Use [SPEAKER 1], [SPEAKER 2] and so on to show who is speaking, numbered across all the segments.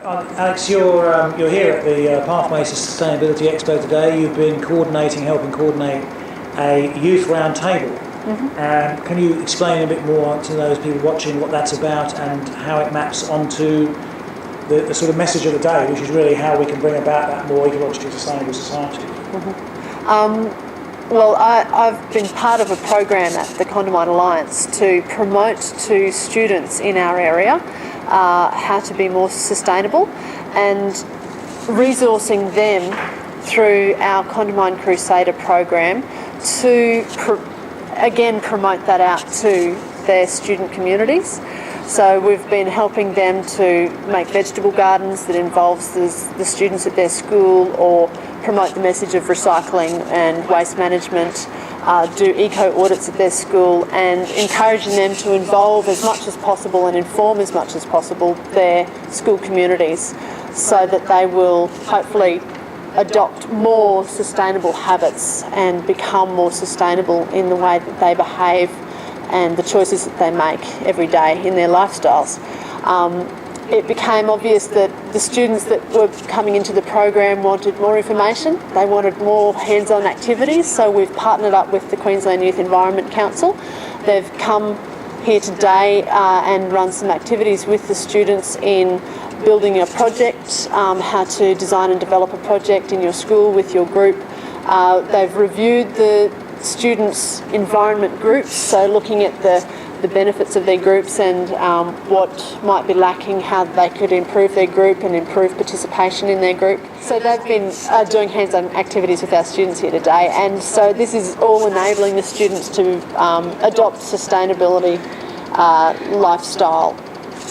[SPEAKER 1] Alex, you're here at the Pathways to Sustainability Expo today. You've been helping coordinate a youth roundtable. Mm-hmm. Can you explain a bit more to those people watching what that's about and how it maps onto the sort of message of the day, which is really how we can bring about that more ecologically sustainable society?
[SPEAKER 2] Mm-hmm. Well, I've been part of a program at the Queensland Alliance to promote to students in our area how to be more sustainable and resourcing them through our Condamine Crusader program to again promote that out to their student communities. So we've been helping them to make vegetable gardens that involves the students at their school, or promote the message of recycling and waste management, do eco audits at their school, and encouraging them to involve as much as possible and inform as much as possible their school communities, so that they will hopefully adopt more sustainable habits and become more sustainable in the way that they behave and the choices that they make every day in their lifestyles. It became obvious that the students that were coming into the program wanted more information. They wanted more hands-on activities, so we've partnered up with the Queensland Youth Environment Council. They've come here today and run some activities with the students in building a project, how to design and develop a project in your school with your group. They've reviewed the students' environment groups, so looking at the benefits of their groups and what might be lacking, how they could improve their group and improve participation in their group. So they've been doing hands-on activities with our students here today, and so this is all enabling the students to adopt sustainability lifestyle,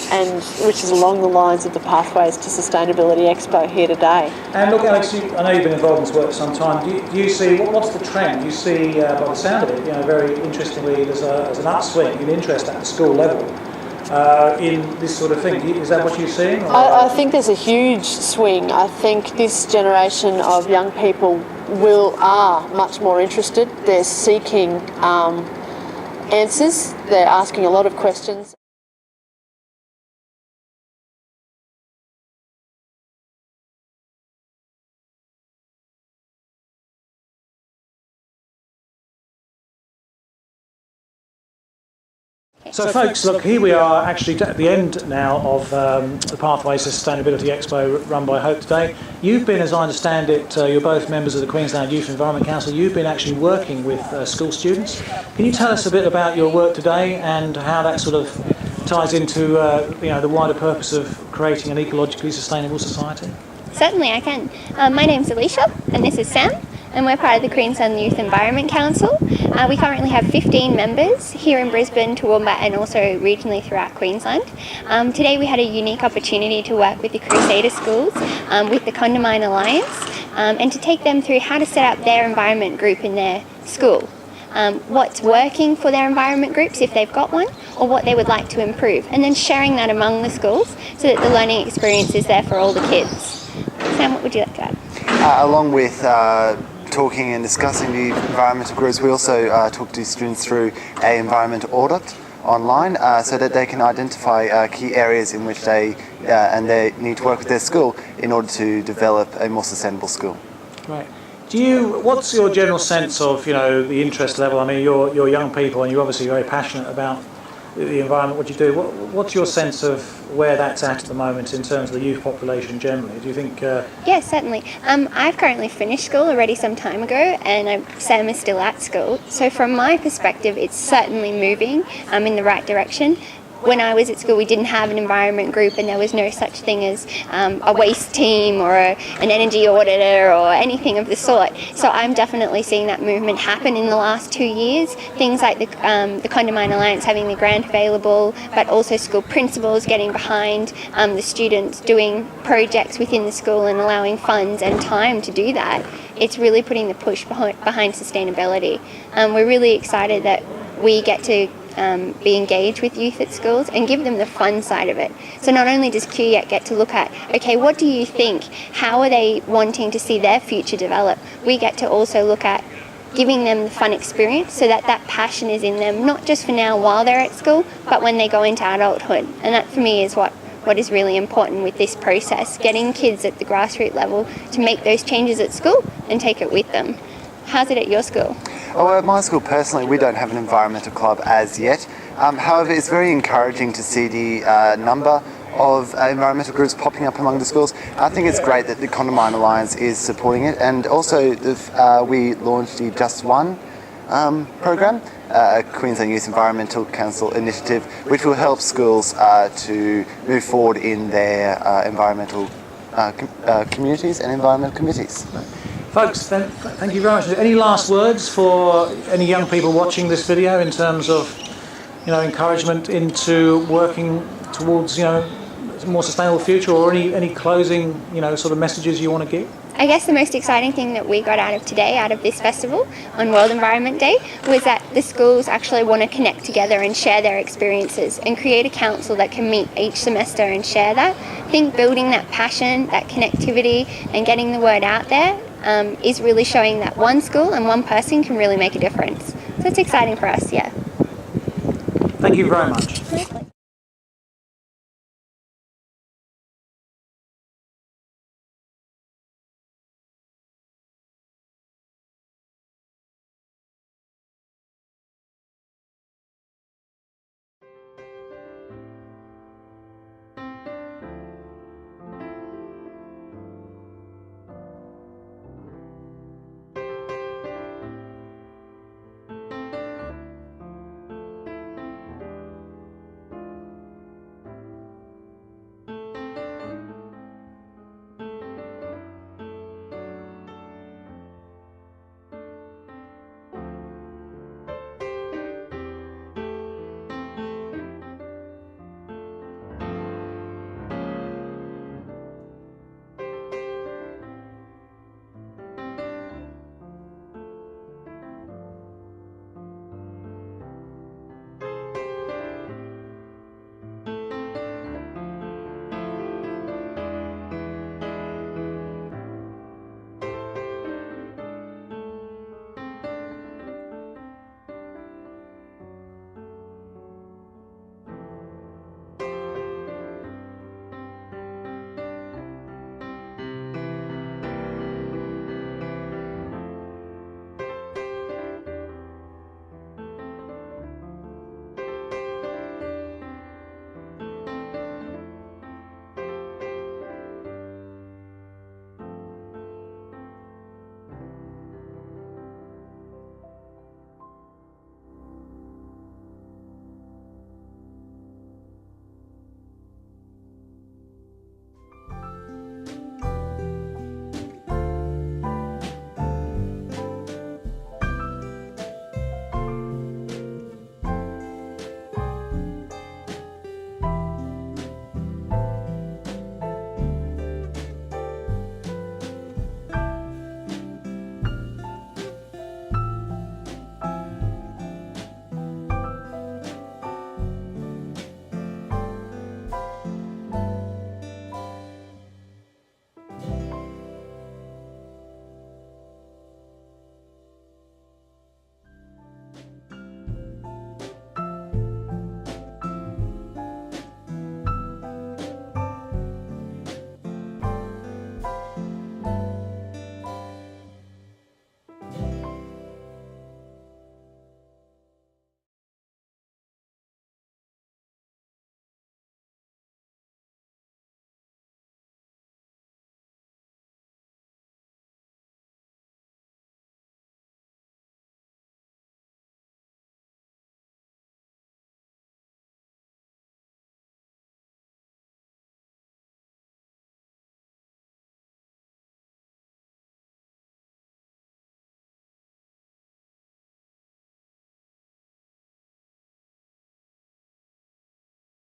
[SPEAKER 2] and which is along the lines of the Pathways to Sustainability Expo here today.
[SPEAKER 1] And look, Alex, I know you've been involved in this work for some time. Do you see, what's the trend? You see, by the sound of it, very interestingly, there's an upswing in interest at the school level in this sort of thing. Is that what you're seeing?
[SPEAKER 2] I think there's a huge swing. I think this generation of young people are much more interested. They're seeking answers. They're asking a lot of questions.
[SPEAKER 1] So folks, look, here we are actually at the end now of the Pathways to Sustainability Expo run by Hope today. You've been, as I understand it, you're both members of the Queensland Youth Environment Council. You've been actually working with school students. Can you tell us a bit about your work today and how that sort of ties into the wider purpose of creating an ecologically sustainable society?
[SPEAKER 3] Certainly I can. My name's Alicia and this is Sam, and we're part of the Queensland Youth Environment Council. We currently have 15 members here in Brisbane, Toowoomba, and also regionally throughout Queensland. Today we had a unique opportunity to work with the Crusader schools, with the Condamine Alliance, and to take them through how to set up their environment group in their school. What's working for their environment groups if they've got one, or what they would like to improve, and then sharing that among the schools so that the learning experience is there for all the kids. Sam, what would you like to add?
[SPEAKER 4] Along with talking and discussing the environmental groups, we also talk to students through an environment audit online so that they can identify key areas in which they need to work with their school in order to develop a more sustainable school.
[SPEAKER 1] Right. What's your general sense of the interest level? I mean, you're young people and you're obviously very passionate about the environment, what you do. What's your sense of where that's at the moment in terms of the youth population generally? Do you think...
[SPEAKER 3] Yes, certainly. I've currently finished school already some time ago, and Sam is still at school. So from my perspective, it's certainly moving in the right direction. When I was at school, we didn't have an environment group, and there was no such thing as a waste team or an energy auditor or anything of the sort. So I'm definitely seeing that movement happen in the last 2 years. Things like the Condamine Alliance having the grant available, but also school principals getting behind the students doing projects within the school and allowing funds and time to do that. It's really putting the push behind sustainability. We're really excited that we get to be engaged with youth at schools and give them the fun side of it. So not only does QYET get to look at, okay, what do you think? How are they wanting to see their future develop? We get to also look at giving them the fun experience so that that passion is in them, not just for now while they're at school, but when they go into adulthood. And that for me is what what is really important with this process, getting kids at the grassroots level to make those changes at school and take it with them. How's it at your school?
[SPEAKER 4] Oh, at my school personally, we don't have an environmental club as yet. However, it's very encouraging to see the number of environmental groups popping up among the schools. I think it's great that the Condamine Alliance is supporting it, and also we launched the Just One program, a Queensland Youth Environment Council initiative, which will help schools to move forward in their environmental communities and environmental committees.
[SPEAKER 1] Folks, thank you very much. Any last words for any young people watching this video in terms of, encouragement into working towards, a more sustainable future, or any closing, sort of messages you want to give?
[SPEAKER 3] I guess the most exciting thing that we got out of today, out of this festival on World Environment Day, was that the schools actually want to connect together and share their experiences and create a council that can meet each semester and share that. I think building that passion, that connectivity and getting the word out there is really showing that one school and one person can really make a difference. So it's exciting for us, yeah.
[SPEAKER 1] Thank you very much.